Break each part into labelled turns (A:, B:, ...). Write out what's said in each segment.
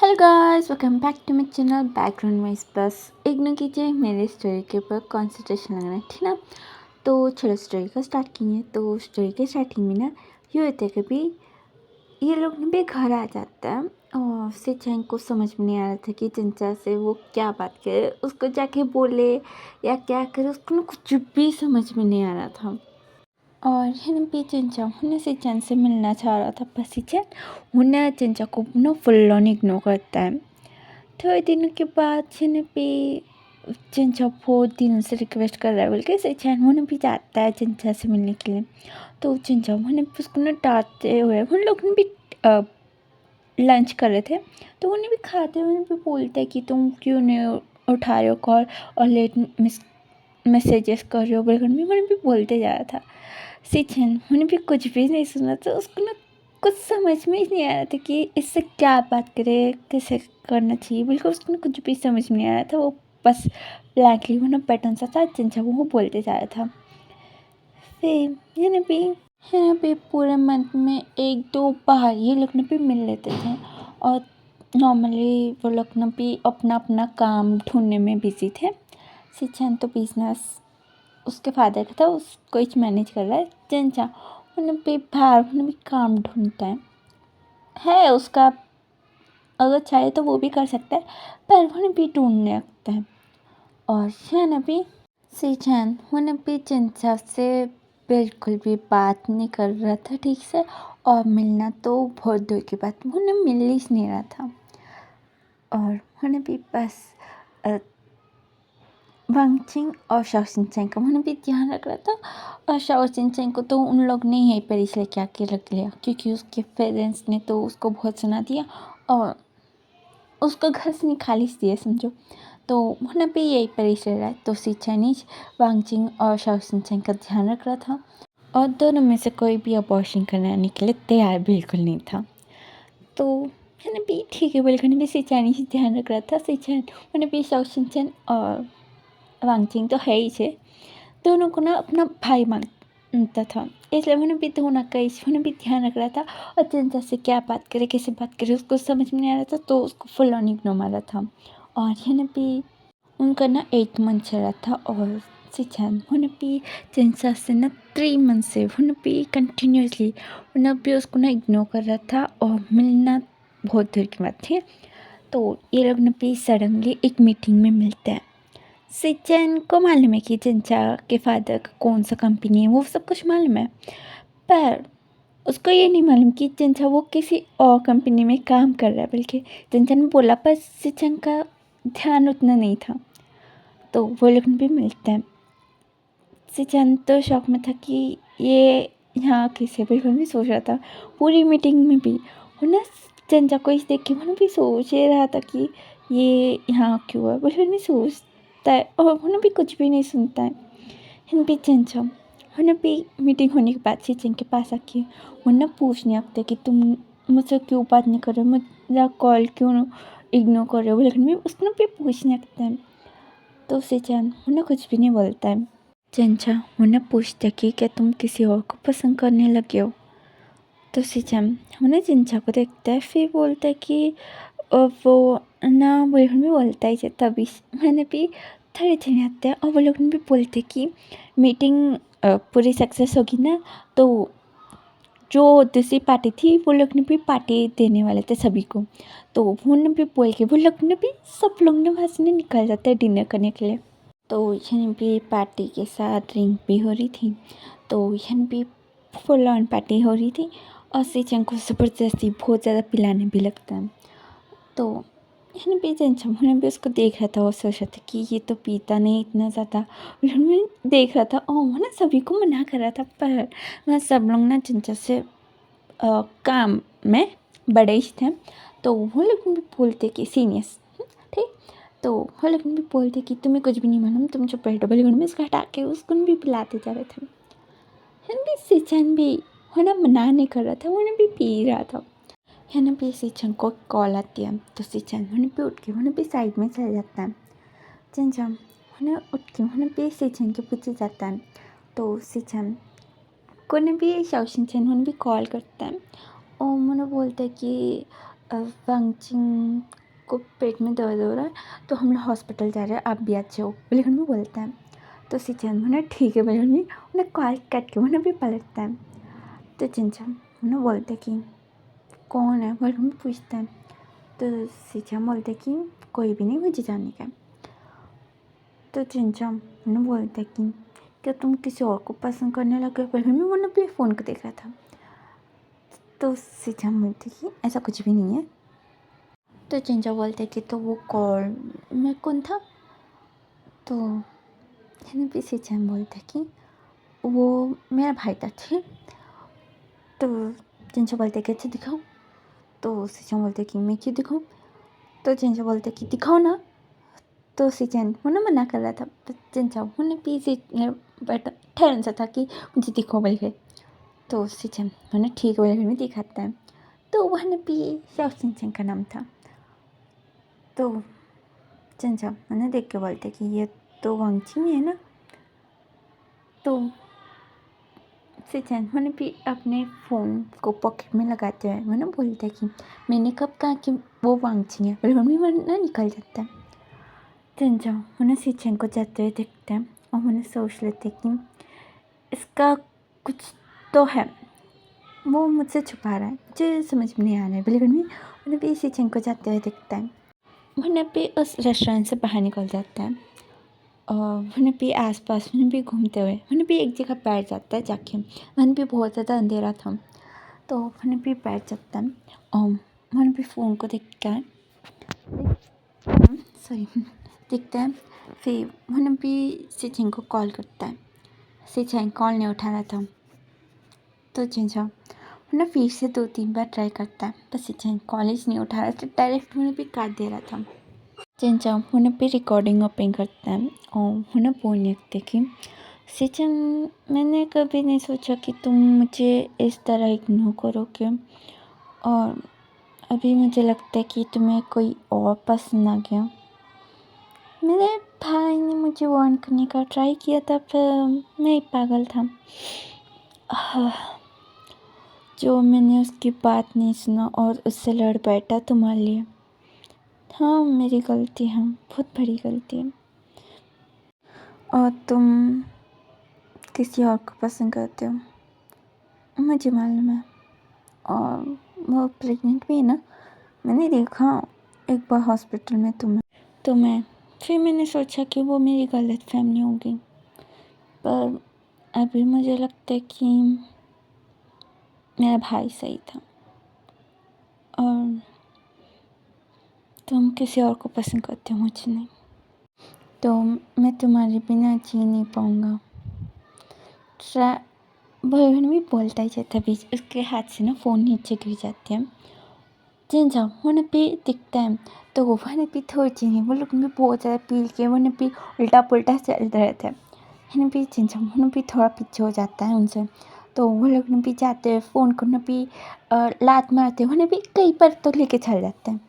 A: Hello guys, welcome back to my channel background wise. बस ignore कीजिए, मेरे story के ऊपर कंसंट्रेशन लगना है, ठीक ना। तो चलो स्टोरी को स्टार्ट किए। तो स्टोरी के स्टार्टिंग में ना ये होता है, कभी ये लोग ना भी घर आ जाता है और सिंचैन को समझ में नहीं आ रहा था कि चंचा से वो क्या बात करे, उसको जाके बोले या क्या करे। उसको ना कुछ भी समझ में नहीं आ रहा था। और है ना चंचा उन्हें सिंचैन से मिलना चाह रहा था, पर सिंचैन उन्हें चंचा को ना फुल ऑन इग्नोर करता है। थोड़े दिनों के बाद चंचा बहुत दिनों से रिक्वेस्ट कर रहा है, बल्कि सिंचैन उन्हें भी जाता है चंचा से मिलने के लिए। तो चंचा उन्हें उसको ना डांटते हुए, उन लोग ने भी लंच कर रहे थे, तो उन्हें भी खाते हुए भी बोलते हैं कि तुम क्यों नहीं उठा रहे हो कॉल और लेट मैसेजेस कर रहे हो, बल्कि उन्हें भी बोलते जा रहा था। सिंचैन उन्हें भी कुछ भी नहीं सुना, तो उसको ना कुछ समझ में ही नहीं आ रहा था कि इससे क्या बात करे, कैसे करना चाहिए। बिल्कुल उसको ना कुछ भी समझ में नहीं आ रहा था। वो बस ब्लैंकली वो ना पैटर्न सा था, चंचा वो बोलते जा रहा था। फिर है ना भी पूरे मंथ में एक दो बार ये लोग ना भी मिल लेते थे। और नॉर्मली वो लोग ना भी अपना अपना काम ढूंढने में बिजी थे। सिंचैन तो बिजनेस उसके फादर का था, उसको ही मैनेज कर रहा है। चंचा उन्हें भी बाहर उन्हें भी काम ढूंढता है उसका, अगर चाहे तो वो भी कर सकता है, पर उन्हें भी ढूंढने लगता है। और है भी सिंचैन उन्हें भी चंचा से बिल्कुल भी बात नहीं कर रहा था ठीक से, और मिलना तो बहुत दूर की बात, उन्हें मिल ही नहीं रहा था। और उन्हें भी बस वांगचिंग और शाओ सिंचैन का उन्हें भी ध्यान रख रहा था। और शाओ सिंचैन को तो उन लोग ने यहीं पर इसलिए क्या के रख लिया, क्योंकि उसके पेरेंट्स ने तो उसको बहुत सुना दिया और उसको घर से निकाल दिया समझो। तो उन्हें भी यही पर इसलिए रहा। तो सिंचैन वांगचिंग और शाओ सिंचैन का ध्यान रख रहा था, और दोनों में से कोई भी अबॉर्शन कराने के लिए तैयार बिल्कुल नहीं था। तो मैंने भी ठीक है बिल्कुल भी सिंचैन ही ध्यान रख रहा था। सिंचैन मैंने भी शाओ सिंचैन और वांगचिंग तो है ही थे, दोनों को ना अपना भाई मानता था, इसलिए उन्हें भी दोनों का उन्हें भी ध्यान रख रहा था। और चंचा से क्या बात करे कैसे बात करे उसको समझ में नहीं आ रहा था, तो उसको फुल ऑन इग्नोर मारा था। और उन्हें भी उनका ना 8 मंथ चल रहा था, और सिंचैन उन्हें भी चंचा से ना 3 मंथ से उन्हें भी कंटिन्यूसली उन्हें भी उसको ना इग्नोर कर रहा था, और मिलना बहुत दूर की बात थी। तो ये लोग ना भी सडनली एक मीटिंग में मिलते हैं। सिंचैन को मालूम है कि चंचा के फादर का कौन सा कंपनी है, वो सब कुछ मालूम है, पर उसको ये नहीं मालूम कि चंचा वो किसी और कंपनी में काम कर रहा है। बल्कि चंचा ने बोला, पर सिंचैन का ध्यान उतना नहीं था। तो वो लोग भी मिलते हैं। सिंचैन तो शौक में था कि ये यहाँ किसे, बिल्कुल भी सोच रहा था पूरी मीटिंग में भी। और ना चंचा को इस देख के उन्होंने भी सोच ही रहा था कि ये यहाँ क्यों है, बिल्कुल भी सोचता है और उन्होंने भी कुछ भी नहीं सुनता है। इन भी चंचा उन्हें भी मीटिंग होने के बाद सिंचैन के पास आके उन्हें पूछने लगते कि तुम मुझसे क्यों बात नहीं कर रहे हो, मेरा कॉल क्यों इग्नोर कर रहे हो, लेकिन भी उसने भी पूछने लगता है। तो सिंचैन उन्हें कुछ भी नहीं बोलता है। चंचा उन्हें पूछता कि क्या तुम किसी और को पसंद करने लगे हो। तो सिंचैन उन्हें चंचा को देखता है, फिर बोलता है कि वो ना बिल्कुल भी बोलता है। तभी मैंने भी थोड़े जने आते हैं और वो लोग भी बोलते कि मीटिंग पूरी सक्सेस होगी ना, तो जो दूसरी पार्टी थी वो लोग ने भी पार्टी देने वाले थे सभी को। तो उन्होंने भी बोल के वो लोग ने भी सब लोग ने वहाँ से निकल जाते हैं डिनर करने के लिए। तो यहाँ भी पार्टी के साथ ड्रिंक भी हो रही थी। तो यहाँ भी फुल ऑन पार्टी हो रही थी, और सिंचैन को ज़बरदस्ती बहुत ज़्यादा पिलाने भी लगता है। तो यहाँ भी चंचा उन्हें भी उसको देख रहा था और सोच रहा था कि ये तो पीता नहीं इतना ज़्यादा। उन्होंने देख रहा था और वो ना सभी को मना कर रहा था, पर वह सब लोग ना चंचा से काम में बड़े ही थे। तो वो लोग भी बोलते कि सीनियर्स, ठीक। तो वो लोग भी बोलते कि तुम्हें कुछ भी नहीं मालूम, तुम जो पेट बलगुण में उसको हटा के उसको भी पिलाते जा रहे थे। हम भी सिंचैन भी होना मना नहीं कर रहा था, उन्हें भी पी रहा था। है भी सिंचैन को कॉल आती है, तो सिंचैन उन्हें भी उठ के उन्हें भी साइड में चल जाता है। चंचा उन्हें उठ के उन्हें भी सिंचैन के पीछे जाता है। तो सिंचैन को भी शाओ सिंचैन उन्हें भी कॉल करता है, और उन्हें बोलता है कि वांगचिंग को पेट में दर्द हो रहा है तो हम लोग हॉस्पिटल जा रहे हैं, आप भी अच्छे हो बोले घर में बोलता है। तो सिचन मैंने ठीक है बोले घर में उन्हें कॉल कट के उन्हें भी पलटता है। तो चिंचम उन्हें बोलते कि कौन है बोले घर में पूछता है। तो सिचन बोलते कि कोई भी नहीं, मुझे जाने का है। तो चिंचम उन्हें बोलते कि क्या तुम किसी और को पसंद करने लगे बोले घर में उन्हें भी फ़ोन को देख रहा था। तो सिचन बोलते कि ऐसा कुछ भी नहीं है। तो चिंचा बोलते कि तो वो कॉल में कौन था। तो है भी सिचन बोलते कि वो मेरा भाई था, ठीक। तो चिंचा बोलते कि अच्छा दिखाओ। तो सिचन बोलते कि मैं क्यों दिखाऊं। तो चिंचा बोलते कि दिखाओ ना। तो सिचन उन्हें मना कर रहा था। तो चिंचा उन्हें पीछे बैठा ठहरन सा था कि मुझे दिखाओ बोल के। तो सिचन उन्हें ठीक बोल में दिखाता है। तो वह पी शाओ सिंचन का नाम था। तो चिंचा उन्हें देख के बोलते कि ये तो वांगचिंग है ना। तो सिचन मैंने भी अपने फ़ोन को पॉकेट में लगाते हुए मैंने बोलता कि मैंने कब कहा कि वो वांगचिंग है, पर मम्मी वरना निकल जाता है। चिंचा मैंने सिचन को जाते हुए देखते हैं और मैंने सोच लेते कि इसका कुछ तो है, वो मुझसे छुपा रहा है, मुझे समझ में नहीं आ रहा है। बिल्कुल भी मैंने भी सिचन को जाते हुए देखता है। मैंने भी उस रेस्टोरेंट से बाहर निकल जाता है और वहाँ भी आसपास वहाँ भी घूमते हुए वहाँ भी एक जगह बैठ जाता है जाके। वहाँ भी बहुत ज़्यादा अंधेरा था तो वहाँ भी बैठ जाता है और वहाँ भी फ़ोन को देखता है, सॉरी देखता है। फिर वहाँ भी सिचन को कॉल करता है। सिचन कॉल नहीं उठा रहा था। तो चिंचा वहाँ फिर से 2-3 बार ट्राई करता है पर सिचन कॉलेज नहीं उठा रहा था, डायरेक्ट वहाँ भी काट दे रहा था। चिंचा वहाँ पे रिकॉर्डिंग ओपन करता है और वहाँ बोलने लगते कि सिचन मैंने कभी नहीं सोचा कि तुम मुझे इस तरह इग्नोर करोगे और अभी मुझे लगता है कि तुम्हें कोई और पसंद आ गया। मेरे भाई ने मुझे वार्न करने का ट्राई किया था पर मैं एक पागल था। जो मैंने उसकी बात नहीं सुना और उससे लड़ बैठा तुम्हारे लिए। हाँ मेरी गलती है, बहुत बड़ी गलती है। और तुम किसी और को पसंद करते हो, मुझे मालूम है। और वो प्रेग्नेंट भी है ना, मैंने देखा एक बार हॉस्पिटल में तुम्हें फिर मैंने सोचा कि वो मेरी गलत फहमी होगी पर अभी मुझे लगता है कि मेरा भाई सही था और तुम किसी और को पसंद करते हो, मुझे नहीं। तो मैं तुम्हारे बिना जी नहीं पाऊँगा। बहन भी बोलता ही जाता बीच उसके हाथ से ना फ़ोन नीचे गिर जाते हैं। चिंचा वहाँ पे दिखता है तो वहाँ पे थोड़ी चीनी वो लोग भी बहुत ज़्यादा पी के वहाँ पे उल्टा पुल्टा चल रहे थे। वहाँ पे चिंचा वहाँ पे थोड़ा पीछे हो जाता है उनसे। तो वो लोग भी जाते हैं फ़ोन को ना भी लात मारते वहाँ भी कई पर तो लेके चल जाते हैं।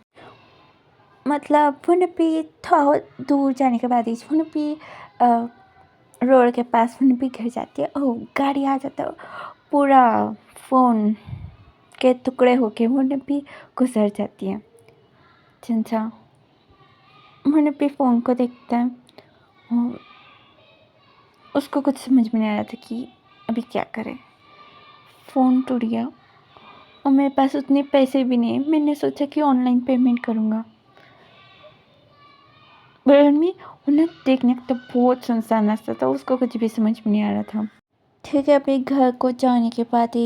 A: मतलब वहाँ पे थोड़ा दूर जाने के बाद वहाँ पे रोड के पास वहाँ पे गिर जाती है और गाड़ी आ जाता है, पूरा फ़ोन के टुकड़े होके वहाँ पे गुजर जाती है। चिंचा वहाँ पे फ़ोन को देखता है और उसको कुछ समझ में नहीं आ रहा था कि अभी क्या करे। फ़ोन टूट गया और मेरे पास उतने पैसे भी नहीं है। मैंने सोचा कि ऑनलाइन पेमेंट करूँगा। में उन्हें देखने तो बहुत सुनसान रास्ता था, उसको कुछ भी समझ में नहीं आ रहा था। ठीक है अभी घर को जाने के बाद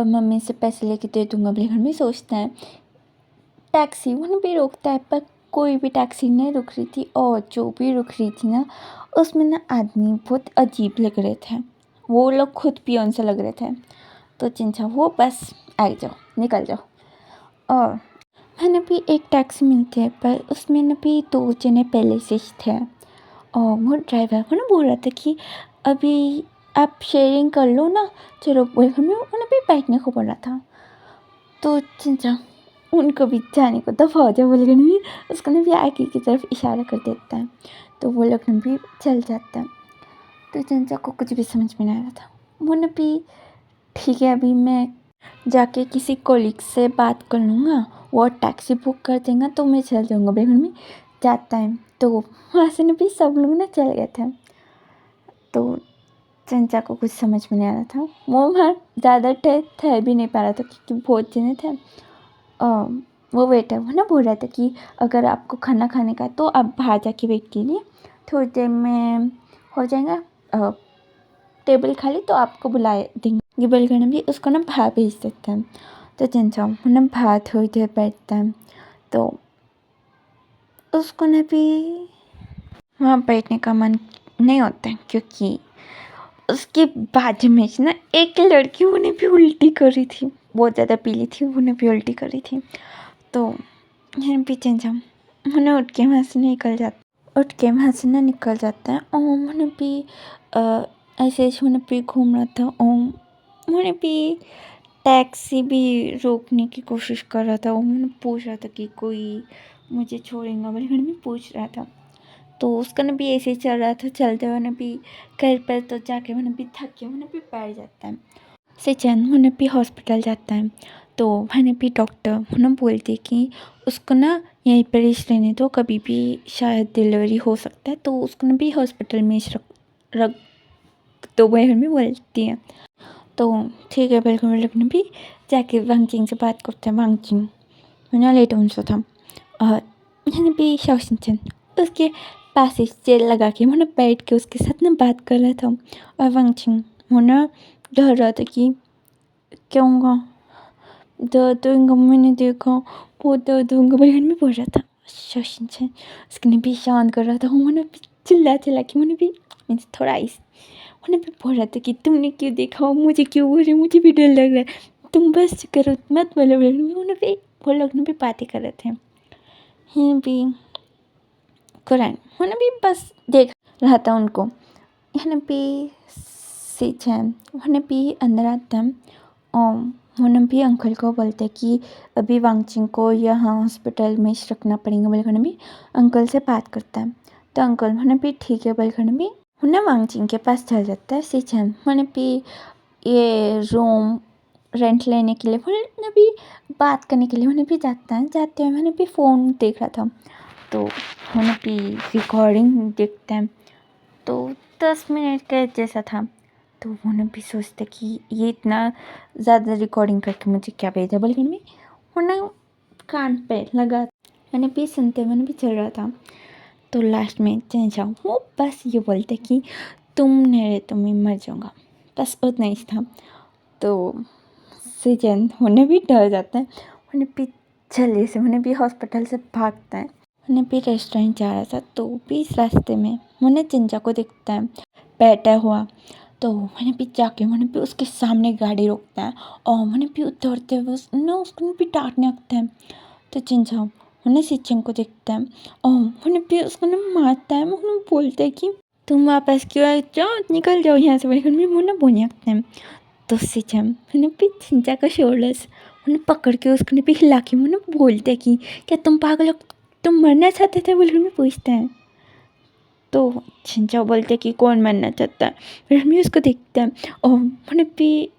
A: मम्मी से पैसे लेके दे दूँगा बोले घर में सोचता है। टैक्सी वहाँ भी रोकता है पर कोई भी टैक्सी नहीं रुक रही थी और जो भी रुक रही थी ना उसमें ना आदमी बहुत अजीब लग रहे थे, वो लोग खुद पियोन से लग रहे थे। तो चिंचा वो बस आ जाओ निकल जाओ। और मैंने भी एक टैक्सी मिलती है पर उसमें ना भी 2 जने पहले से ही थे और वो ड्राइवर को ना बोल रहा था कि अभी आप शेयरिंग कर लो ना, चलो बोल में उन्हें भी बैठने को बोला था। तो चिंचा उनको भी जाने को दफ़ा हो जाए बोलकर भी उसको ना भी आगे की तरफ इशारा कर देता है तो वो लोग भी चल जाता है। तो चिंचा को कुछ भी समझ में नहीं आ रहा था। वो ना भी ठीक है अभी मैं जाके किसी कोलीग से बात कर लूँगा, वो टैक्सी बुक कर देगा तो मैं चल जाऊँगा। भाई घर में जाता है तो वहाँ से ना भी सब लोग ना चल गए थे। तो चंचा को कुछ समझ में नहीं आ रहा था, वो वहाँ ज़्यादा थे भी नहीं पा रहा था क्योंकि बहुत जने थे। वो वेटर वो ना बोल रहा था कि अगर आपको खाना खाने का है तो आप बाहर जाके वेट कीजिए, थोड़ी देर में हो जाएगा टेबल खाली तो आपको बुला देंगे। ये बोलकर ना भी उसको ना बाहर भेज देते हैं। तो चंचा वो ना बाहर थोड़ी देर बैठता है तो उसको ना भी वहाँ बैठने का मन नहीं होता है क्योंकि उसके बाजू में ना एक लड़की उन्हें भी उल्टी कर रही थी, बहुत ज़्यादा पीली थी, उन्हें भी उल्टी कर रही थी। तो यहाँ पे चंचा उन्हें उठ के वहाँ से निकल जाता है और उन्हें भी ऐसे उन्हें भी घूम रहा था और उन्हें भी टैक्सी भी रोकने की कोशिश कर रहा था। उन्हें पूछ रहा था कि कोई मुझे छोड़ेगा, बल्कि भी पूछ रहा था। तो उसका ना भी ऐसे ही चल रहा था, चलते हुए ना भी घर पर तो जाके उन्हें भी थक के उन्हें भी बैठ जाता है। सिचन उन्हें भी हॉस्पिटल जाता है तो वहाँ भी डॉक्टर उन्हें बोलते कि उसको ना यहीं पर ही रहने दो, कभी भी शायद डिलीवरी हो सकता है, तो उसको ना भी हॉस्पिटल में रख तो वह में बोलती हैं। तो ठीक है बिल्कुल लोग ने भी जाके वांगचिंग से बात करते हैं। वांगचिंग उन्हें लेट उनसे था और मैंने भी शाओशिनचन उसके पास ही चेयर लगा के मैंने बैठ के उसके साथ ना बात कर रहा था। और वांगचिंग वो ना डर रहा था कि क्या होगा, दर्द होगा, मैंने देखा बहुत दर्द होगा, बहन में बोल रहा था। शाओशिनचन उसने भी शांत कर रहा था। मैंने भी चिल्ला के मैंने भी थोड़ा उन्हें भी बोल रहा था कि तुमने क्यों देखा, मुझे क्यों बोल रहे, मुझे भी डर लग रहा है, तुम बस करो मत बोलो। उन्हें भी वो लोग ने भी बातें कर रहे थे। यहाँ भी कुरान उन्हें भी बस देख रहा था उनको। यहाँ भी सिचन उन्हें भी अंदर आता है और उन्हें भी अंकल को बोलते कि अभी वांगचिंग को यहाँ हॉस्पिटल में रखना पड़ेगा। बल्कि भी अंकल से बात करता है तो अंकल उन्हें भी ठीक है बल्कि भी उन्हें वांगचिंग के पास चल जाता है। सिचन उन्हें भी ये रूम रेंट लेने के लिए उन्हें भी बात करने के लिए उन्हें भी जाता है। जाते हुए उन्हें भी फ़ोन देख रहा था तो उन्हें भी रिकॉर्डिंग देखते हैं तो 10 मिनट का जैसा था। तो उन्हें भी सोचते कि ये इतना ज़्यादा रिकॉर्डिंग करके मुझे क्या भेजा, बल्कि मैं उन्हें कान पे लगा उन्हें भी सुनते हुए भी चल रहा था। तो लास्ट में चेंज आओ वो बस ये बोलते कि तुम नहीं रहे तो मैं मर जाऊँगा, बस उतना ही था। तो सीजन उन्हें भी डर जाता है, उन्हें भी जल्दी से उन्हें भी हॉस्पिटल से भागता है। उन्हें भी रेस्टोरेंट जा रहा था तो भी इस रास्ते में उन्हें चिंचा को दिखता है बैठा हुआ। तो उन्हें भी जाके उन्हें भी उसके सामने गाड़ी रोकता है और उन्हें भी उतरते हुए उसको भी डांटने लगता है। तो चिंचा उन्हें सिचन को देखता है और उन्हें भी उसको मारता है। उन्हें बोलते हैं कि तुम वापस क्यों आए, जाओ निकल जाओ यहाँ से, बोलकर उन्हें बोलने लगते हैं। तो सिचन उन्हें भी चिंचा का शोल्डर्स उन्हें पकड़ के उसको भी हिला के उन्हें बोलते हैं कि क्या तुम पागल हो, तुम मरना चाहते थे, बोलकर में पूछते हैं। तो चिंचा बोलते कि कौन मरना चाहता है, फिर हम उसको देखते हैं और उन्हें भी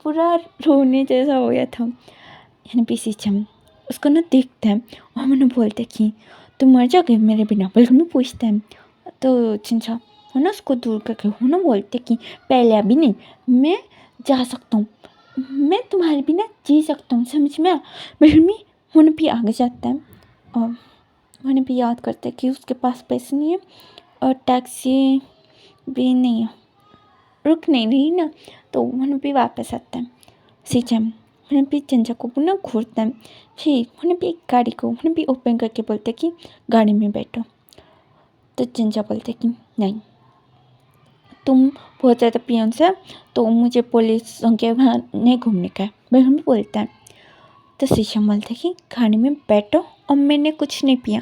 A: पूरा रोने जैसा हो गया था। यानी भी सिचन उसको देखते हैं और हम उन्हें बोलते कि तुम मर जाओगे मेरे बिना, बल्कि में पूछते हैं। तो चिंचा उसको दूर करके बोलते कि पहले अभी नहीं, मैं जा सकता हूँ, मैं तुम्हारे बिना जी सकता हूँ, समझ में। बल्कि में उन्हें भी आगे जाता है और उन्हें भी याद करते कि उसके पास पैसे नहीं है और टैक्सी भी नहीं है, रुक नहीं रही ना। तो उन्हें भी वापस आता है। सिचन उन्हें भी चंचा को पुनः घूरता है। फिर उन्हें भी गाड़ी को उन्हें भी ओपन करके बोलते कि गाड़ी में बैठो। तो चंचा बोलते कि नहीं, तुम बहुत ज़्यादा पियन से, तो मुझे पुलिस के वहाँ नहीं घूमने का है, वह भी बोलता है। तो सिचन बोलते कि गाड़ी में बैठो और मैंने कुछ नहीं पिया।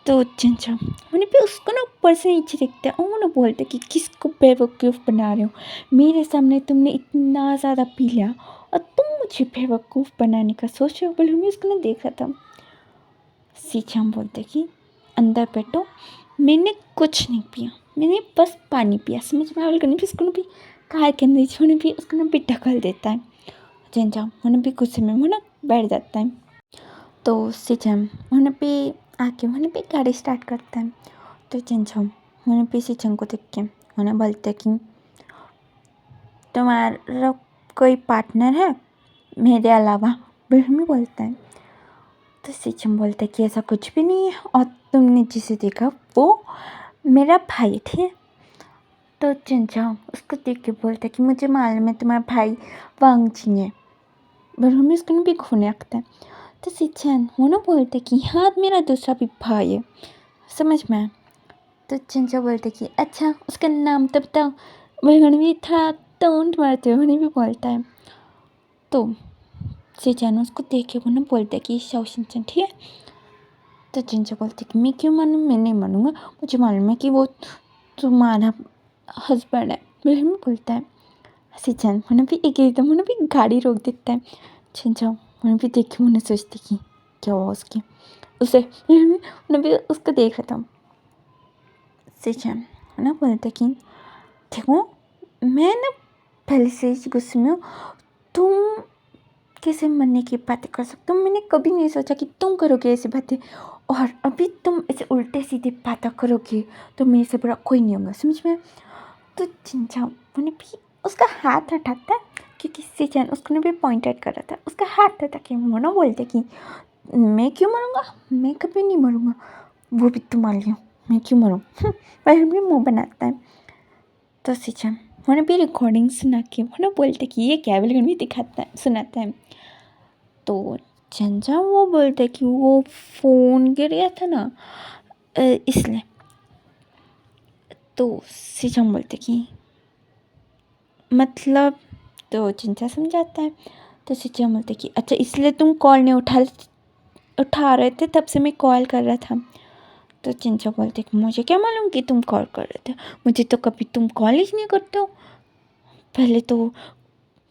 A: तो चंचा उन्हें भी उसको ऊपर से नीचे देखते हैं और उन्हें बोलते कि किसको बेवकूफ़ बना रहे हो, मेरे सामने तुमने इतना ज़्यादा पी लिया और तुम मुझे बेवकूफ़ बनाने का सोच रहे हो, बोले मैं उसको देख रहा था। सीछाम बोलते कि अंदर बैठो, मैंने कुछ नहीं पिया, मैंने बस पानी पिया, समझ में। बोल करने भी उसको भी कार के अंदर छोड़ने भी उसको भी ढकल देता है। चेंजा मैंने भी गुस्से में मैंने बैठ जाता है। तो सिचम मैंने भी आके मैंने भी गाड़ी स्टार्ट करता है। तो चेंजा मैंने भी सिचम को देख के मैंने बोलते कि तुम्हारा कोई पार्टनर है मेरे अलावा? ब्रह्मी बोलता है। तो सिचम बोलता है कि ऐसा कुछ भी नहीं है और तुमने जिसे देखा वो मेरा भाई थे। तो चंचा उसको देख के बोलता है कि मुझे मालूम है तुम्हारा भाई वांगची है। ब्रह्मी उसको भी खूने रखता है। तो सिचन वो ना बोलते कि हाँ मेरा दूसरा भी भाई है, समझ में आया? तो चंचा बोलते कि अच्छा उसका नाम तो बताओ। ब्रह्मी था टोंट मारते हुए भी बोलता है। तो सिचन उसको देख के वो ना बोलता है कि शाओ शिनचैन ठीक है। तो चंचा बोलते कि मैं क्यों मानूँ, मैं नहीं मानूंगा, मुझे मालूम है कि वो तुम्हारा हस्बैंड है। ब्रह्मी बोलता है। सिचन मैंने भी एक एकदम मैंने भी गाड़ी रोक देता है। छिंचा मैंने भी देखी, मैंने सोचती कि क्या हुआ उसके उसे मैंने भी उसको देख रहा था। सिचन मैंने बोलता कि देखो मैं ना पहले से ही गुस्से में हूँ, तुम कैसे मरने की बातें कर सकते हो? मैंने कभी नहीं सोचा कि तुम करोगे ऐसी बातें, और अभी तुम ऐसे उल्टे सीधे बातें करोगे तो मेरे से बड़ा कोई नहीं होगा, समझ में? तो चिंचा मैंने भी उसका हाथ हटाता है क्योंकि सिचन उसको भी पॉइंट आउट कर रहा था। उसका हाथ हटा के मोना बोलते कि मैं क्यों मरूंगा, मैं कभी नहीं मरूंगा, वो भी तुम्हारे लिए, मैं क्यों मरूँ? पर भी मुँह बनाता है। तो सिचन मैंने भी रिकॉर्डिंग सुना के मोना बोलते कि ये कैबल भी दिखाता है सुनाता है। तो चंचा वो बोलते कि वो फ़ोन गिर गया था ना इसलिए। तो सिचन बोलते कि मतलब, तो चिंचा समझाता है। तो सिचन बोलते कि अच्छा इसलिए तुम कॉल नहीं उठा रहे थे, तब से मैं कॉल कर रहा था। तो चिंचा बोलते कि मुझे क्या मालूम कि तुम कॉल कर रहे थे, मुझे तो कभी तुम कॉल ही नहीं करते हो। पहले तो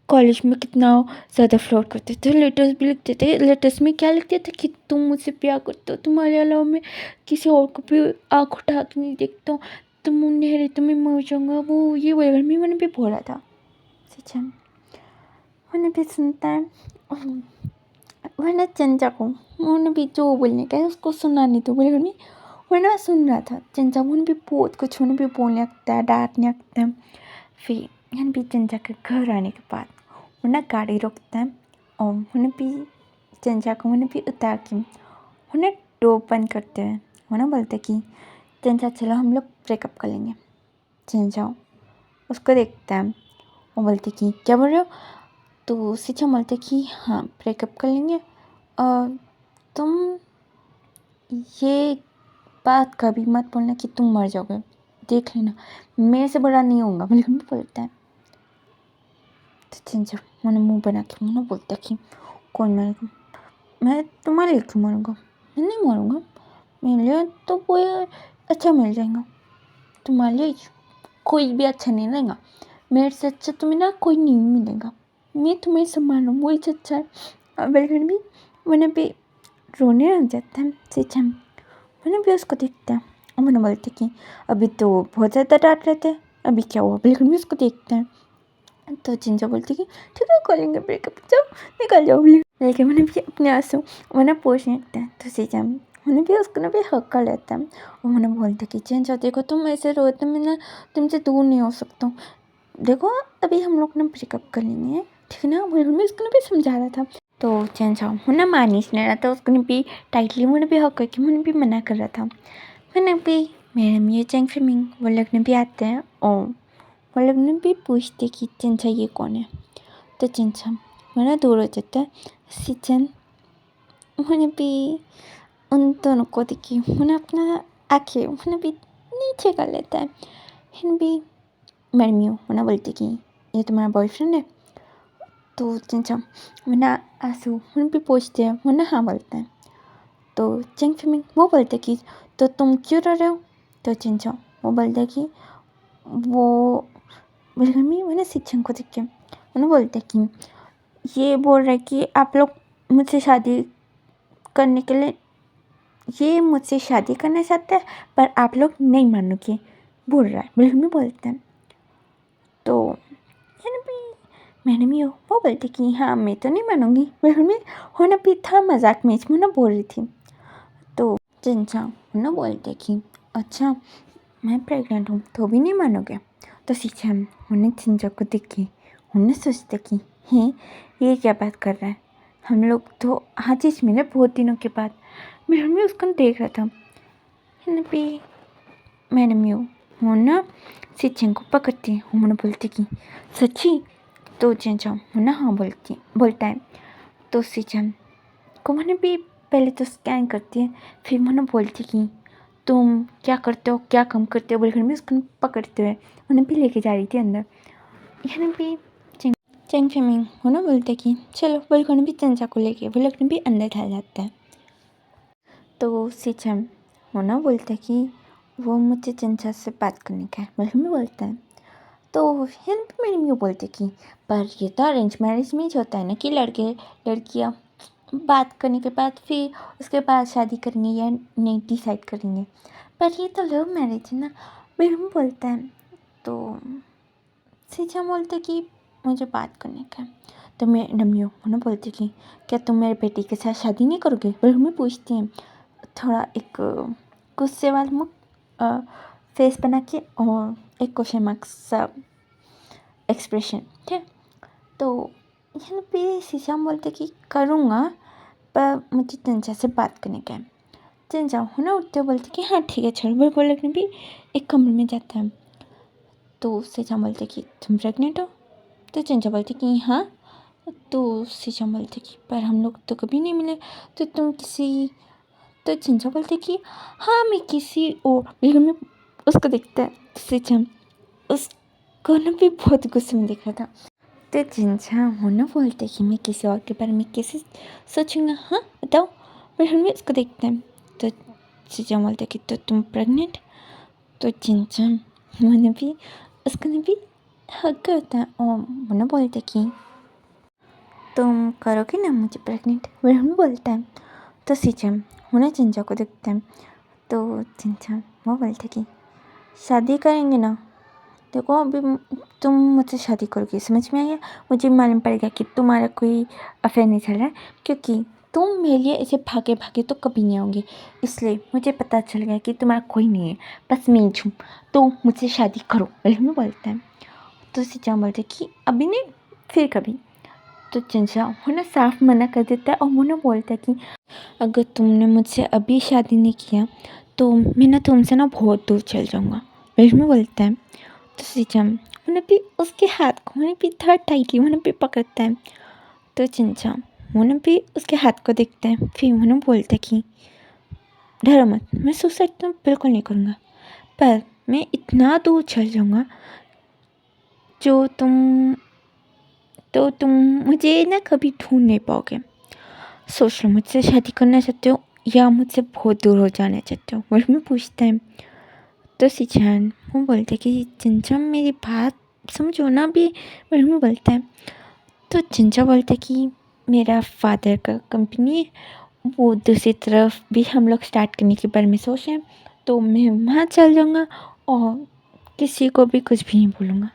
A: कॉलेज में कितना ज़्यादा फ्लर्ट करते थे, लेटर्स भी लिखते थे। लेटर्स में क्या लिखते थे कि तुम मुझसे प्यार करते हो, तुम्हारे अलावा मैं किसी और को भी आँख उठा के नहीं देखता हूँ, तुम नहीं रहे तो मैं मर जाऊँगा, वो ये वगैरह में मैंने भी बोला था। सिचन मैंने भी सुनता है। वरना चंचा को मैंने भी जो बोलने का है उसको सुना नहीं, तो बोले नहीं वरना सुन रहा था। चंचा मैंने भी बहुत कुछ उन्हें भी बोलने लगता है, डांटने लगता है। फिर मैंने भी चंचा के घर आने के बाद उन्हें गाड़ी रोकता है और उन्हें भी चंचा को मैंने भी उतार के उन्हें डोर बंद करते हैं। उन्हें बोलते कि चंचा चलो हम लोग ब्रेकअप कर लेंगे। चंचा उसको देखता है और बोलते कि क्या बोल रहे हो? तो सिचा बोलते कि हाँ ब्रेकअप कर लेंगे और तुम ये बात कभी मत बोलना कि तुम मर जाओगे, देख लेना मेरे से बड़ा नहीं होगा, बिल्कुल भी बोलता है। तो चिंचा मैंने मुँह बना के मैंने बोलता कि कौन मरेगा, मैं तुम्हारे लिए क्यों मरूँगा, मैं नहीं मरूँगा, मेरे लिए तो कोई अच्छा मिल जाएगा, तुम्हारे लिए कोई भी अच्छा नहीं रहेगा, मेरे से अच्छा तुम्हें ना कोई नहीं मिलेगा, मैं तुम्हें संभालूँ वही अच्छा है। और बिल्कुल भी मैंने भी रोने लग जाता है। सिचम मैंने भी उसको देखता है और मैंने बोलती कि अभी तो बहुत ज़्यादा डांट रहे थे, अभी क्या हुआ? बिल्कुल भी उसको देखता है। तो चिंचा बोलती कि ठीक है कर लेंगे ब्रेकअप, जाओ निकल जाओ। लेकिन मैंने भी अपने आंसू मैंने पोछने लगता है। तो सिचम मैंने भी उसको ना भी हक कर लेता है और मैंने बोलता कि चिंचा देखो तुम ऐसे रोते, मैं ना तुमसे दूर नहीं हो सकता हूँ, देखो अभी हम लोग ना ब्रेकअप कर लेंगे ठीक है ना। मैं उसको भी समझा रहा था। तो चेंज मैंने मानिस नहीं रहा था, उसको भी टाइटली मैंने भी हक करके मैंने भी मना कर रहा था। मैंने भी मेरे में चेंग फिमिंग वो लोग ने भी आते हैं और वो लोग ने भी पूछते कि चिंचा ये कौन है। तो चिंचा मैंने दूर हो जाता है। सिचन मैंने भी उन दोनों को देखी, मैंने अपना आँखें मैंने भी नीचे कर लेता है। मैंने भी मरमियो मैंने बोलती कि ये तुम्हारा बॉयफ्रेंड है। तो चिंचा मैंने आंसू मैंने भी पूछते हैं, मैंने हाँ बोलता है। तो चेंग फिमिंग वो बोलते कि तो तुम क्यों रो रहे हो? तो चिंचा वो बोलते कि वो बिल्कुल भी मैंने सिचन को देख के मैंने बोलते कि ये बोल रहे कि आप लोग मुझसे शादी करने के लिए, ये मुझसे शादी करना चाहते हैं पर आप लोग नहीं मानोगे, बोल रहा है बिल्कुल भी बोलते हैं। तो मैंने भी मैडम यो वो बोलते कि हाँ मैं तो नहीं मानूंगी, बिल्कुल में होना भी था मजाक में मैं ना बोल रही थी। तो चिंचा ना बोलते कि अच्छा मैं प्रेग्नेंट हूँ तो भी नहीं मानोगे। तो सीछे हम उन्हें चिंचा को देख के उन्हें सोचते कि हे ये क्या बात कर रहा है, हम लोग तो आज ही मिले बहुत दिनों के बाद। मेरे में उसको देख रहा था भी मैडम यू वो ना सीछे को पकड़ती है, उन्हें बोलती कि सच्ची। तो चिंचा वो ना हाँ बोलता है। तो सीछे को मैंने भी पहले तो स्कैन करती है, फिर मैंने बोलती कि तुम क्या करते हो क्या कम करते हो बोलकर मैं उसको पकड़ते हुए उन्हें भी लेके जा रही थी अंदर। यानी भी चेंग फेमिंग वो ना बोलते कि चलो बोलकर भी चंचा को लेके वो लोग भी अंदर चला जाता है। तो सीचम वो ना बोलता कि वो मुझे चंचा से बात करने का है बोलकर भी बोलता है। तो यानी भी मैंने यूँ बोलते कि पर ये तो अरेंज मैरिज में ही होता है ना कि लड़के लड़कियाँ बात करने के बाद फिर उसके बाद शादी करेंगे या नहीं डिसाइड करेंगे, पर ये तो लव मैरिज है ना मैडम बोलता है। तो सीधा बोलते कि मुझे बात करने का है। तो मैडम यू ना बोलती कि क्या तुम मेरे बेटी के साथ शादी नहीं करोगे, पर हमें पूछती हैं थोड़ा एक गुस्से वाला मुख फेस बना के और एक क्वेश्चन मार्क्स सा एक्सप्रेशन, ठीक। तो यहाँ पे शीशम बोलते कि करूँगा पर मुझे चंचा से बात करने का है। चंचा हो ना उठते बोलते कि हाँ ठीक है चलो, बोल लगने भी एक कमरे में जाता है। तो शीशम बोलते कि तुम प्रेग्नेंट हो। तो चंचा बोलती कि हाँ। तो शीशम बोलते कि पर हम लोग तो कभी नहीं मिले, तो तुम किसी। तो चंचा बोलते कि हाँ मैं किसी और बिल्कुल में उसको देखता है। शीशम उसको ना भी बहुत गुस्से में देख रहा था। तो चिंचा होना बोलते कि मैं किसी और के बारे में कैसे सोचूंगा, हाँ बताओ। पर हम भी उसको देखते हैं। तो चिंचा बोलते कि तो तुम प्रेग्नेंट। तो चिंचा मैंने भी उसको ने भी हक करता है और मैंने बोलते कि तुम करोगे ना मुझे प्रेग्नेंट, वह हम बोलता है। तो चिंचा उन्हें चिंचा को देखते हैं। तो चिंचा वो बोलते कि शादी करेंगे ना, देखो अभी तुम मुझसे शादी करोगी समझ में आया, मुझे मालूम पड़ेगा कि तुम्हारा कोई अफेयर नहीं चल रहा है, क्योंकि तुम मेरे लिए ऐसे भागे भागे तो कभी नहीं आओगे, इसलिए मुझे पता चल गया कि तुम्हारा कोई नहीं है, बस मैं ही हूँ, तो मुझसे शादी करो में बोलता है। तो चिंचा बोलते कि अभी नहीं फिर कभी। तो चिंचा वो ना साफ मना कर देता है और वो ना बोलता है कि अगर तुमने मुझसे अभी शादी नहीं किया तो मैं ना तुमसे ना बहुत दूर चल जाऊँगा में बोलता है। तो सीचम उन्हें भी उसके हाथ को उन्हें भी थर्ड टाइटली उन्हें भी पकड़ता है। तो चिंचा उन्हें भी उसके हाथ को देखता है, फिर उन्हें बोलता है कि डरो मत, मैं सुसाइड तो बिल्कुल नहीं करूँगा, पर मैं इतना दूर चल जाऊँगा जो तुम मुझे ना कभी ढूंढ नहीं पाओगे। सोच लो मुझसे शादी करना चाहते हो या मुझसे बहुत दूर हो जाना चाहते हो, वो में पूछता है। तो सिचान वो बोलते कि चिंचम मेरी बात समझो ना भी, वो में बोलता है। तो चिंचा बोलते कि मेरा फादर का कंपनी है, वो दूसरी तरफ भी हम लोग स्टार्ट करने के बारे में सोच रहे हैं, तो मैं वहाँ चल जाऊँगा और किसी को भी कुछ भी नहीं बोलूँगा,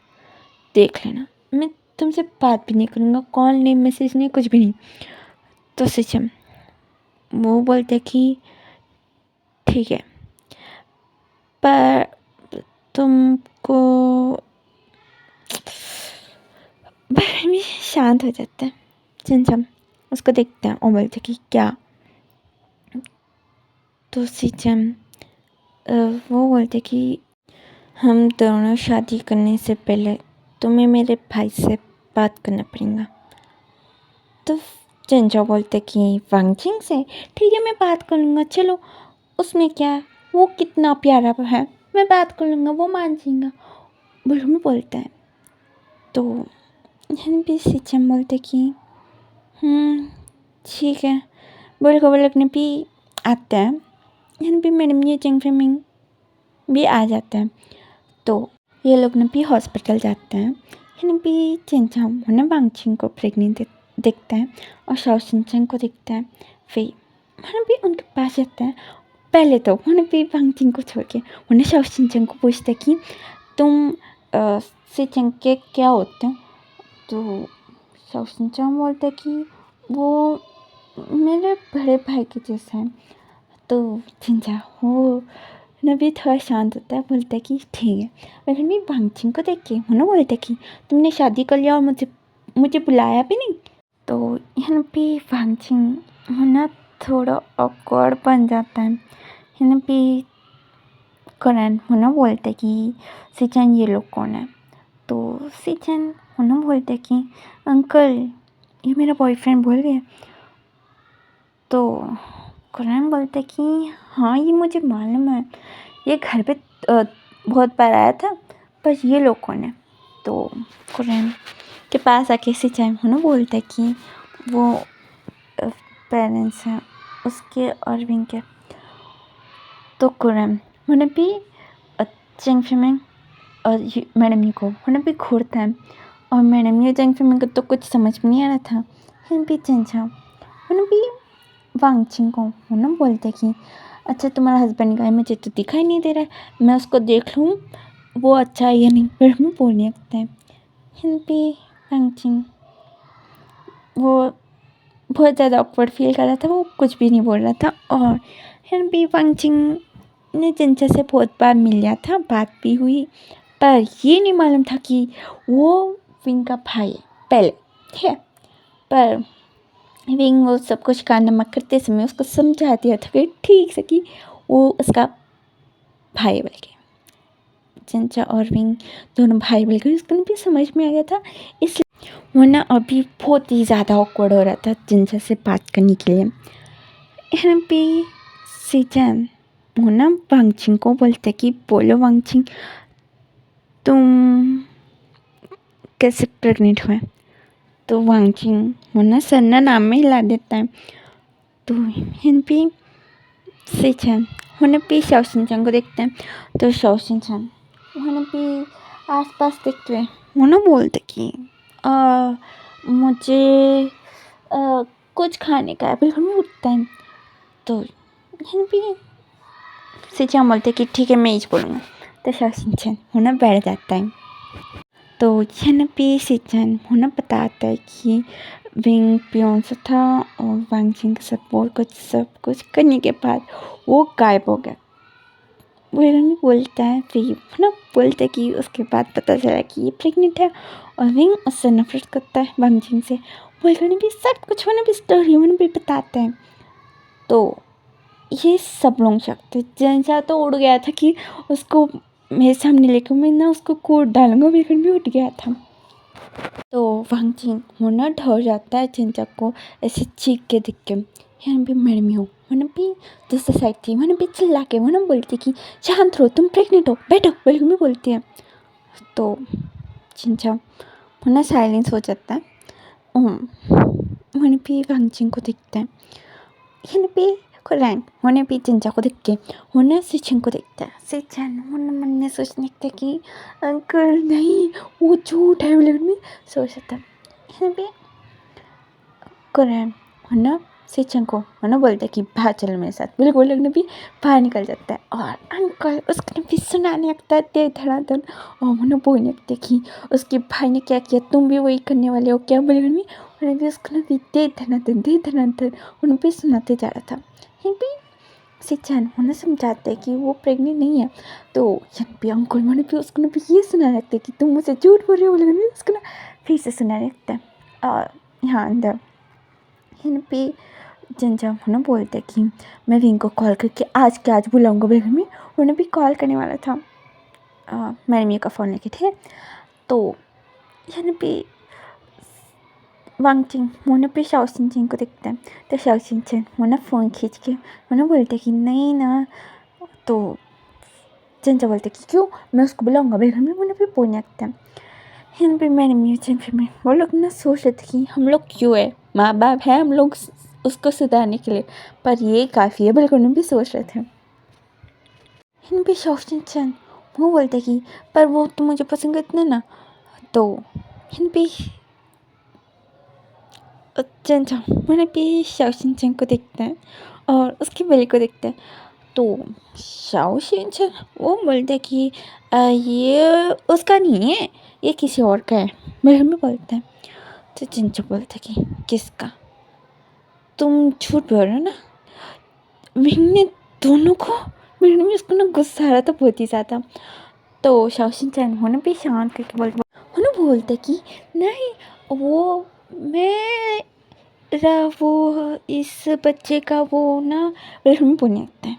A: देख लेना, मैं तुमसे बात भी नहीं करूँगा, कॉल नहीं मैसेज नहीं कुछ भी नहीं। तो सिचम वो बोलते कि ठीक है, पर तुमको बारे में शांत हो जाता है। चिंचम उसको देखते हैं और बोलते कि क्या। तो सिचम वो बोलते कि हम दोनों शादी करने से पहले तुम्हें मेरे भाई से बात करना पड़ेगा। तो चिंचा बोलते कि वांगजिंग से, ठीक है मैं बात कर लूँगा, चलो उसमें क्या है, वो कितना प्यारा है, मैं बात कर लूँगा, वो मान जाएगा, बुलबुल बोलता है। तो हम भी सिचम बोलते कि ठीक है। बुलबुल लगने भी आता है, यहाँ भी मैडम ये चिंग फिमिंग भी आ जाता है। तो ये लोग ना भी हॉस्पिटल जाते हैं, यहाँ भी चिंचा ना वांगजिंग को प्रेग्नेंट देखता है और शाओ चिंचन को देखता है, फिर वहाँ भी उनके पास जाता है। पहले तो वहाँ भी वांगजिंग को छोड़ के उन्हें शाओ चिंचन को पूछता है कि तुम सिचन के क्या होते हो। तो शाओ बोलता है कि वो मेरे बड़े भाई के जैसा है। तो चिंचा वो ना भी थोड़ा शांत होता है, बोलता है कि ठीक है। लेकिन मैं वांगचिंग को देख के वो ना बोलता है कि तुमने शादी कर लिया और मुझे मुझे बुलाया भी नहीं। तो यहाँ पे वांगचिंग वो ना थोड़ा ऑकवर्ड बन जाता है। यहाँ पे करण वो ना बोलता है कि सिचन ये लोग कौन है। तो सिचन वो ना बोलता है कि अंकल ये मेरा बॉयफ्रेंड बोल रहे हैं। तो करण बोलता है कि हाँ ये मुझे मालूम है, ये घर पे बहुत बार आया था, पर ये लोग कौन है। तो करण के पास आके सिचन वो ना बोलता है कि वो पेरेंट्स हैं उसके और विंग के। तो करण मैंने भी चेंग फिमिंग और मैडम यू को मैंने भी घूरता है। और मैडम यू चेंग फिमिंग को तो कुछ समझ में नहीं आ रहा था। फिर भी चेंचा मैंने भी वांगचिंग को वो ना बोलते कि अच्छा तुम्हारा हस्बैंड का है, मुझे तो दिखाई नहीं दे रहा है, मैं उसको देख लूँ वो अच्छा है या नहीं। फिर हम बोलने लगते हैं। फिर भी वांगचिंग वो बहुत ज़्यादा ऑकवर्ड फील कर रहा था, वो कुछ भी नहीं बोल रहा था। और फिर भी वांगचिंग ने चंचा से बहुत बार मिल लिया था, बात भी हुई, पर ये नहीं मालूम था कि वो विंग का भाई है पहले, ठीक है। पर विंग वो सब कुछ कारनामा करते समय उसको समझा दिया था कि ठीक से कि वो उसका भाई बोल के। चंचा और विंग दोनों भाई बोल के उसको भी समझ में आ गया था। इसलिए वो ना अभी बहुत ही ज़्यादा ऑकवर्ड हो रहा था चंचा से बात करने के लिए। यहाँ पे सिचन वो ना वांगचिंग को बोलते कि बोलो वांगचिंग तुम कैसे प्रेग्नेंट हुए। तो वांगचिंग वो ना सन्ना नाम में हिला देता है। तो यहाँ पे सिचन वो पे शाओशिनचन को देखते हैं। तो शाओशिनचन वो पे आसपास देखते हुए वो ना बोलते कि मुझे कुछ खाने का है, बिल्कुल नहीं उठता है। तो यहाँ पे सिचन बोलते कि ठीक है मैं ही बोलूँगा। तो शाओशिनचन वो ना बैठ जाता है। तो यहाँ पे सिचन वो ना बताता है कि विंग पियोन से था और वांगचिंग के सब कुछ करने के बाद वो गायब हो गया। वो नहीं बोलता है, फिर ना बोलता है कि उसके बाद पता चला कि ये प्रेग्नेंट है और विंग उससे नफरत करता है वांगचिंग से। बोलने भी सब कुछ होने भी स्टोरी होने भी बताते हैं। तो ये सब लोग सकते जैसा तो उड़ गया था कि उसको मेरे सामने लेकर मैं ना उसको कूद डालूंगा, बिल्कुल भी उठ गया था। तो वांगचिंग वो ना डर जाता है चिंचक को ऐसे चीख के दिख के। यहाँ भी मैडम हो मैंने भी दूसरी साइड थी, मैंने भी चिल्ला के मैंने बोलती कि शांत रहो तुम प्रेग्नेंट हो बैठो, बिल्कुल भी बोलती है। तो चिंचा वो ना साइलेंस हो जाता है। मैंने भी वांगचिंग को दिखता है। यहाँ पे रैंक होने भी चिंचा को देख के होने सिचन को देखता है। सिचन होने मन में सोचने लगता है कि अंकल नहीं वो झूठ है, लेकिन में सोच सकता है। यहाँ पे करण होना सिचन को होना बोलता है कि बाहर चलो मेरे साथ, बिल्कुल लगने भी बाहर निकल जाता है। और अंकल उसने भी सुनाने लगता है दे धड़ाधड़। और मैंने बोलने लगता है कि उसके भाई ने क्या किया तुम भी वही करने वाले हो क्या, बोले उन्हें भी उसको भी दे धड़ाधड़ उन्हें भी सुनाते जा रहा था। भी सिचन उन्हें समझाते हैं कि वो प्रेग्नेंट नहीं है। तो यहाँ पे अंकल मैंने भी उसको भी ये सुना रखते कि तुम मुझे झूठ बोल रहे हो, बोले उसको ना फिर से सुना रखता है। और यहाँ अंदर यहाँ पे जंजा उन्हें बोलते कि मैं विंग को कॉल करके आज के आज बुलाऊंगा, बेगर में उन्हें भी कॉल करने वाला था मैडम का फ़ोन लेके थे। तो यहाँ पे वांगचिंग मोना पे शाओशिनचन को देखता है। तो शाओशिनचन मोना फ़ोन खींच के मोना बोलते कि नहीं ना। तो चंचा बोलते कि क्यों मैं उसको बुलाऊंगा, बेगर में मोना भी बोलने लगता है। यहाँ पे मैंने म्यूचन फिर में वो लोग ना सोच रहे थे कि हम लोग क्यों है, माँ बाप है हम लोग उसको सुधारने के लिए, पर ये काफ़ी है, बिल्कुल भी सोच रहे थे। इन भी शाओशिनचन वो बोलते कि पर वो तो मुझे पसंद करते ना। तो इन भी चंचा मैंने भी शाओशिनचन को देखते हैं और उसकी बेली को देखते हैं। तो शाओशिनचन वो बोलते कि ये उसका नहीं है, ये किसी और का है, मेरे में बोलते हैं। तो चिंचा बोलता कि किसका, तुम झूठ बोल रहे हो ना। मैंने दोनों को, मेरे में उसको ना गुस्सा आ रहा था बहुत ही ज़्यादा। तो शाओशिन चैन होने भी शांत करके बोलते कि नहीं, वो मेरा वो इस बच्चे का वो ना में बोलने लगता है।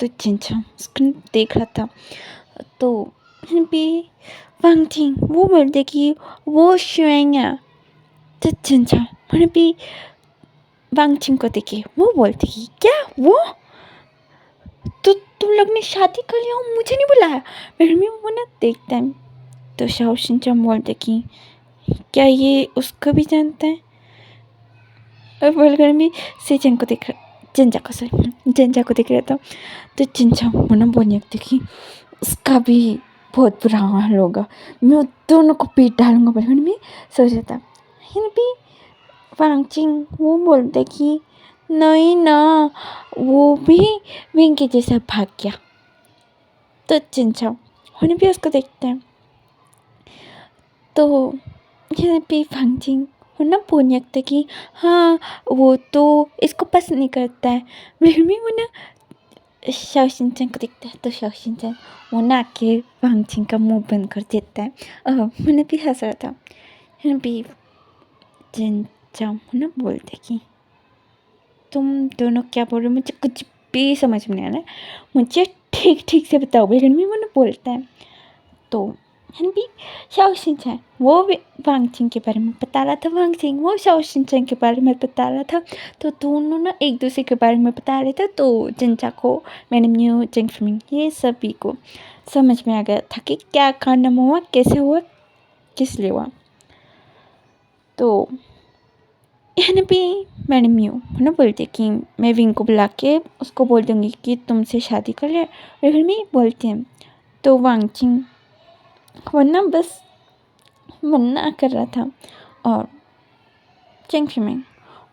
A: तो चिंचा उसको देख रहा था। तो भी वांगटिंग वो बोलते कि वो शुएंगा। तो चिंचा मैंने भी वांगटिंग को देखे, वो बोलते कि क्या वो, तो तुम लोग ने शादी कर लिया, मुझे नहीं बुलाया। मेरे में वो ना देखता है। तो शाओशिन चैन बोलते कि क्या ये उसको भी जानता है। और बोलकर भी चिंचा को देख रहा, चिंचा को देख रहा था। तो चिंचा मना बोलने लगती कि उसका भी बहुत बुरा हाल होगा, मैं दोनों को पीट डालूंगा। बोलकर मैं सोच रहा था। भी वांगचिंग वो बोलते कि नहीं ना, वो भी विंग के जैसा भाग गया। तो चिंचा उन्हें भी उसको देखते हैं। तो यहाँ पे वांगचिंग ना बोलने लगते कि हाँ वो तो इसको पसंद नहीं करता है। मेरे में वो ना शाओशिन चैन को देखता है। तो शाओशिन चैन वो ना आके वांगचिंग का मुंह बंद कर देता है। मैंने भी हंस रहा था। भी चिंचा ना बोलते कि तुम दोनों क्या बोल रहे हो, मुझे कुछ भी समझ में नहीं आ रहा है, मुझे ठीक ठीक से बताओ। बेगन भी मैंने बोलता है। तो भी शाओशिन चैन वो भी वांगचिंग के बारे में बता रहा था, वांगचिंग वो शाओशिन चैन के बारे में बता रहा था। तो दोनों ना एक दूसरे के बारे में बता रहे थे। तो चिंचा को, मैंने न्यू जिंगफिंग ये सभी को समझ में आ गया था कि क्या कांड हुआ, कैसे हुआ, किस लिए हुआ। तो यहाँ भी मैडम म्यू है ना बोलते कि मैं विंग को बुला के उसको बोल दूँगी कि तुमसे शादी कर ले। और घर में बोलते हैं। तो वांगचिंग वरना बस मना कर रहा था। और जिंगफिंग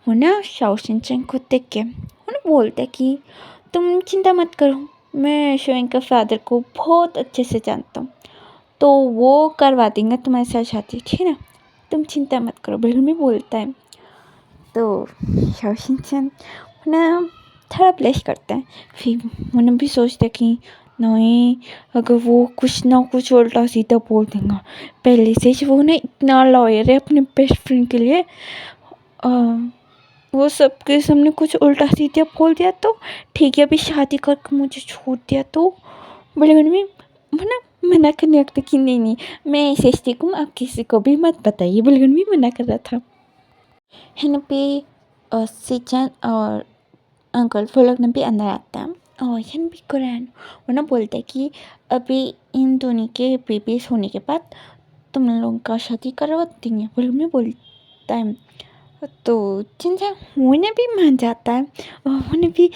A: वो ना शाओशिन चैन को देख के वो ना बोलते कि तुम चिंता मत करो, मैं शुएंग का फादर को बहुत अच्छे से जानता हूँ, तो वो करवा देंगे तुम्हारे साथ शादी, ठीक है ना, तुम चिंता मत करो। बिल्कुल में बोलता है। तो शाओशिन चैन ना थोड़ा ब्लश करता है। फिर मैंने भी सोचता कि नहीं, अगर वो कुछ ना कुछ उल्टा सीधा बोल देगा, पहले से ही वो ना इतना लॉयर है अपने बेस्ट फ्रेंड के लिए, वो सबके सामने कुछ उल्टा सीधा बोल दिया तो ठीक है, अभी शादी करके मुझे छोड़ दिया तो बड़े मन में मना मना करने लगता कि नहीं नहीं, मैं ऐसे सीखूँ, आप किसी को भी मत बताइए। बुलगन भी मना कर रहा था। है पे सिचन और अंकल वो लोग ने भी अंदर आता है। और यहाँ भी कुरान वो ना बोलते हैं कि अभी इन दोनों के बेबीज होने के बाद तुम लोगों का शादी करवा देंगे। वो लोग में बोलता है। तो चिंचा उन्हें भी मान जाता है। और उन्हें भी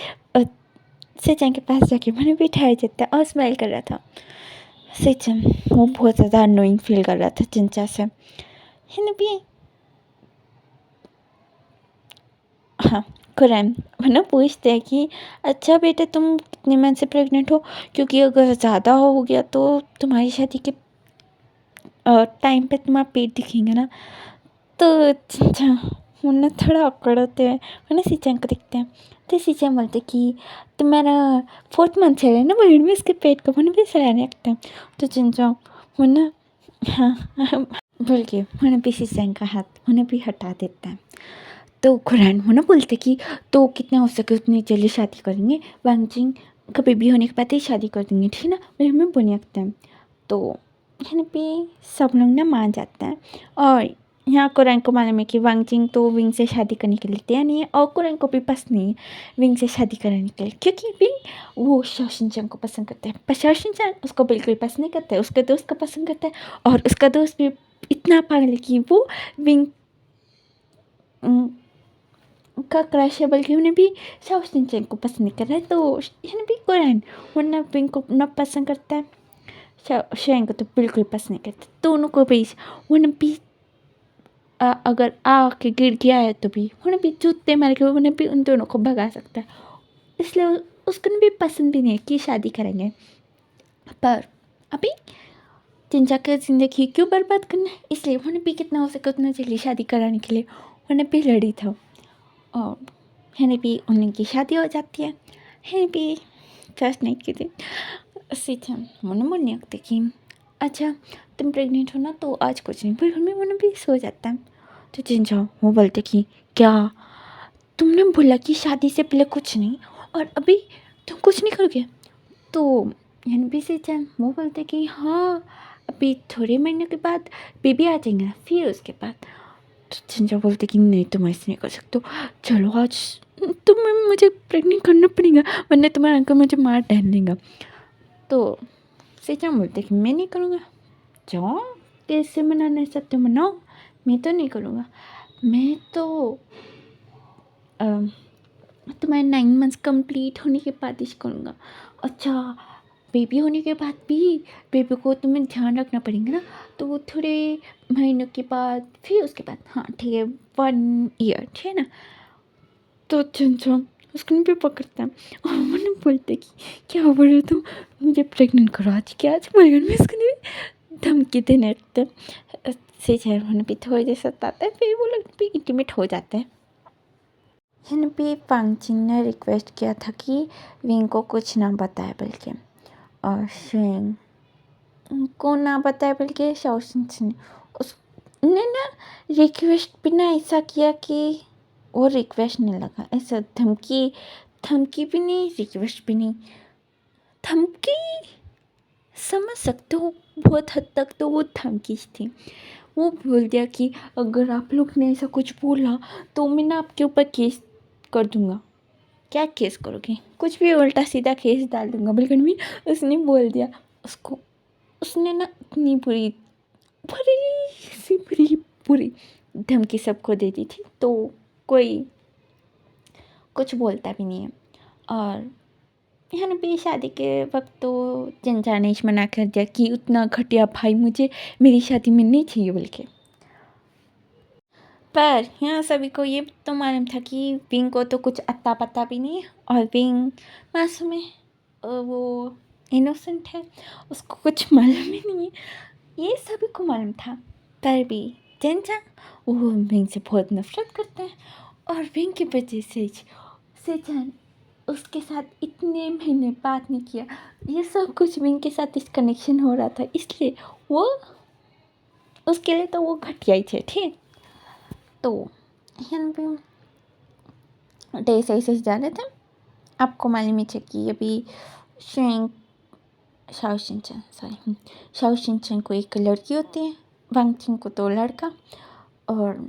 A: सिचन के पास जाके उन्हें भी ठहर जाता है और स्माइल कर रहा था। सिचन वो बहुत ज़्यादा अनोइंग फील कर रहा था चिंचा से। है भी हाँ कुरान वो ना पूछते हैं कि अच्छा बेटा तुम कितने मंथ से प्रेग्नेंट हो, क्योंकि अगर ज़्यादा हो गया तो तुम्हारी शादी के टाइम पे तुम्हारा पेट दिखेंगे ना। तो अच्छा वो ना थोड़ा awkward होते हैं, वो ना सिचन को देखते हैं। तो सिचन बोलते कि तुम्हारा 4th मंथ चल रहा है ना, वो में उसके पेट को मैंने भी सराहने लगता है। तो चिंचा वो ना हाँ बोल के मैंने भी सिचन का हाथ उन्हें भी हटा देता है। तो कुरान वो ना बोलते कि तो कितना हो सके उतनी जल्दी शादी करेंगे, वांगचिंग का बेबी होने के बाद ही शादी कर देंगे, ठीक है ना, मेरे में बोलने लगता है। तो यहाँ पे सब लोग ना मान जाता है। और यहाँ कुरान को मालूम है कि वांगचिंग तो विंग से शादी करने के लिए तैयार नहीं है, और कुरान को भी पसंद नहीं है विंग से शादी कराने के लिए, क्योंकि विंग वो शाओशिन चैन को पसंद करता है, पर शाओशिन चैन उसको बिल्कुल पसंद नहीं करता है, उसके दोस्त को पसंद करता है। और उसका दोस्त भी इतना पागल है कि वो विंग का क्रश है, बल्कि उन्हें भी शाओशिन चैन को पसंद नहीं कर रहा है। तो यहाँ भी कुरान वरना विंग को न पसंद करता है, शुएंग को तो बिल्कुल पसंद नहीं करता। दोनों को भी उन्हें भी अगर आके गिर गया है तो भी उन्हें भी जूते मार के उन्हें भी उन दोनों को भगा सकता है, इसलिए उसको भी पसंद भी नहीं है कि शादी करेंगे। पर अभी चिंचा की ज़िंदगी क्यों बर्बाद करना है, इसलिए उन्होंने भी कितना हो सके उतना जल्दी शादी कराने के लिए उन्होंने भी लड़ी था। और है भी उनकी शादी हो जाती है भी फर्स्ट नाइट के दिन सीधा मैंने बोलने लगता कि अच्छा तुम प्रेग्नेंट हो ना तो आज कुछ नहीं, पर हमें मैंने भी सो जाता है। तो चिंचा वो बोलते कि क्या तुमने बोला कि शादी से पहले कुछ नहीं और अभी तुम कुछ नहीं करोगे। तो भी से वो बोलते कि हाँ अभी थोड़े महीने के बाद बेबी आ जाएंगे, फिर उसके बाद। तो चिंचा बोलते कि नहीं तुम ऐसे नहीं कर सकते, चलो आज मुझे प्रेग्नेंट करना पड़ेगा वरना तुम्हारा अंकल मुझे मार डालेगा। तो सिंचा बोलते कि मैं नहीं करूँगा, जाओ कैसे मनाना चाहते हो मनाओ, मैं तो नहीं करूँगा, मैं तो तुम्हारे 9 मंथ्स कंप्लीट होने के बाद ही करूँगा। अच्छा बेबी होने के बाद भी बेबी को तुम्हें ध्यान रखना पड़ेगा ना, तो वो थोड़े महीनों के बाद फिर उसके बाद हाँ ठीक है 1 ईयर ठीक है ना। तो चंचल उसको भी पकड़ता है और मैंने बोलते कि क्या बोल रहे तुम, मुझे प्रेग्नेंट करो आज क्या, आज मगर मैं उसको धमकी देने लगता से मैंने भी थोड़ी देर सताता है, फिर वो लोग भी इंटीमेट हो जाता है। मैंने भी पांगचिन ने रिक्वेस्ट किया था कि विंग को कुछ ना बताए बल्कि, और स्विंग को ना बताए बल्कि शाओशिन ने उसने ना रिक्वेस्ट भी ना ऐसा किया कि वो रिक्वेस्ट नहीं लगा, ऐसा धमकी भी नहीं रिक्वेस्ट भी नहीं, धमकी समझ सकते हो बहुत हद तक तो वो धमकी थी। वो बोल दिया कि अगर आप लोग ने ऐसा कुछ बोला तो मैं ना आपके ऊपर केस कर दूंगा। क्या केस करोगे, कुछ भी उल्टा सीधा केस डाल दूंगा बिल्कुल भी। उसने बोल दिया उसको, उसने ना इतनी बुरी बुरी धमकी सबको दे दी थी, तो कोई कुछ बोलता भी नहीं है। और यहाँ भी शादी के वक्त तो चंचा ने मना कर दिया कि उतना घटिया भाई मुझे मेरी शादी में नहीं चाहिए बोल के। पर यहाँ सभी को ये तो मालूम था कि विंग को तो कुछ अता पता भी नहीं है और विंग मासूम है, वो इनोसेंट है, उसको कुछ मालूम ही नहीं है, ये सभी को मालूम था। पर भी चंचा वो विंग से बहुत नफरत करता है और विंग की वजह से सेजन उसके साथ इतने महीने बात नहीं किया, ये सब कुछ विंग के साथ इस कनेक्शन हो रहा था, इसलिए वो उसके लिए तो वो घटिया ही थे ठीक। तो यहाँ पे डेज ऐसे जा रहे थे, आपको मालूम ही है कि अभी शाओ शिनचैन को एक लड़की होती है, वांग चिंग को तो लड़का और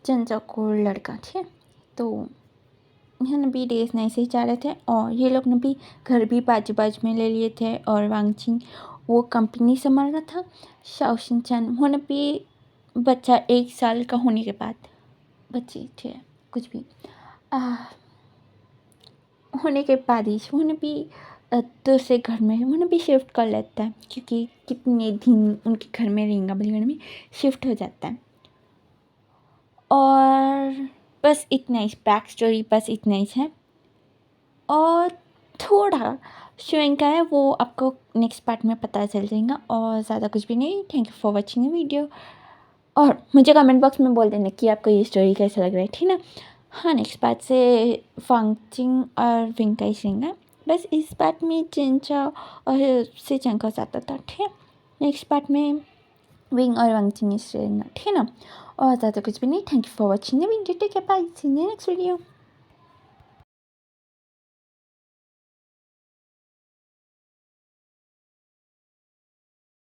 A: चंचा को लड़का ठीक। तो यहाँ भी डेज ने ऐसे ही जा रहे थे और ये लोग ने भी घर भी बाजू बाजू में ले लिए थे और वांग चिंग वो कंपनी संभाल रहा था। शाओ शिनचैन उन्होंने भी बच्चा 1 साल का होने के बाद बच्चे थे कुछ भी होने के बाद ही उन्हें भी दूसरे घर में उन्हें भी शिफ्ट कर लेता है, क्योंकि कितने दिन उनके घर में रहेंगे बलिगढ़ में शिफ्ट हो जाता है। और बस इतना ही बैक स्टोरी, बस इतना ही है। और थोड़ा शोइंग का है वो आपको नेक्स्ट पार्ट में पता चल जाएगा और ज़्यादा कुछ भी नहीं। Thank you for watching the video और मुझे कमेंट बॉक्स में बोल देना कि आपको ये स्टोरी कैसा लग रहा है ठीक ना। हाँ नेक्स्ट पार्ट से फांगचिंग और विंग का ही रहेंगे, बस इस पार्ट में चिंचा और सिचंग का जाता था ठीक। नेक्स्ट पार्ट में विंग और वांगचिंग रहेंगे ठीक ना, और ज़्यादा कुछ भी नहीं। Thank you for watching the video, take care, bye, see you next video.